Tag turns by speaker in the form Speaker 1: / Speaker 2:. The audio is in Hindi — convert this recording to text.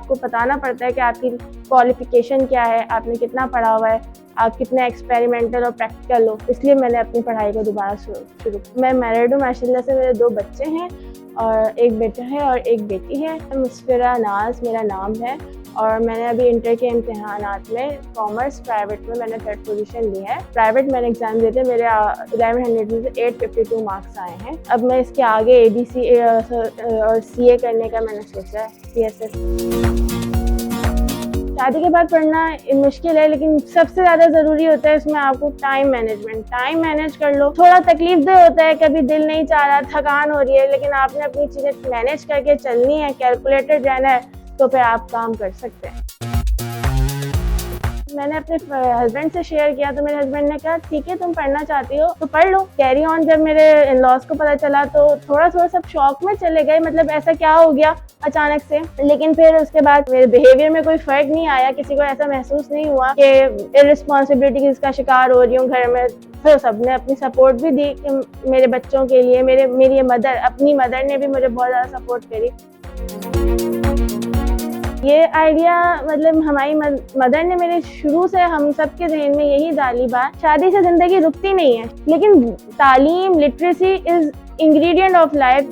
Speaker 1: आपको बताना पड़ता है कि आपकी क्वालिफिकेशन क्या है, आपने कितना पढ़ा हुआ है, आप कितने एक्सपेरिमेंटल और प्रैक्टिकल हो। इसलिए मैंने अपनी पढ़ाई को दोबारा शुरू। मैं मैरिड हूँ माशाल्लाह से, मेरे 2 बच्चे हैं और एक बेटा है और एक बेटी है। मुस्फिरा नाज मेरा नाम है और मैंने अभी इंटर के इम्तिहानात में कॉमर्स प्राइवेट में मैंने 3rd पोजीशन ली है। प्राइवेट मैंने एग्ज़ाम दिए थे, मेरे 1100 में से 852 मार्क्स आए हैं। अब मैं इसके आगे ADC और CA करने का मैंने सोचा है, CSS। शादी के बाद पढ़ना मुश्किल है, लेकिन सबसे ज़्यादा ज़रूरी होता है इसमें आपको टाइम मैनेजमेंट। टाइम मैनेज कर लो। थोड़ा तकलीफदेह होता है, कभी दिल नहीं चाह रहा, थकान हो रही है, लेकिन आपने अपनी चीज़ें मैनेज करके चलनी है, कैलकुलेटेड रहना है, तो फिर आप काम कर सकते हैं। मैंने अपने हस्बैंड से शेयर किया तो मेरे हस्बैंड ने कहा ठीक है, तुम पढ़ना चाहती हो तो पढ़ लो, कैरी ऑन। जब मेरे इन-लॉज को पता चला तो थोड़ा सब शॉक में चले गए, मतलब ऐसा क्या हो गया अचानक से। लेकिन फिर उसके बाद मेरे बिहेवियर में कोई फर्क नहीं आया, किसी को ऐसा महसूस नहीं हुआ कि इररिस्पॉन्सिबिलिटी का शिकार हो रही हूँ घर में। फिर सबने अपनी सपोर्ट भी दी कि मेरे बच्चों के लिए मेरी अपनी मदर ने भी मुझे बहुत ज़्यादा सपोर्ट करी। ये आइडिया मतलब हमारी मदर ने मेरे शुरू से हम सबके ज़हन में यही डाली बात, शादी से ज़िंदगी रुकती नहीं है, लेकिन तालीम, literacy is ingredient of life.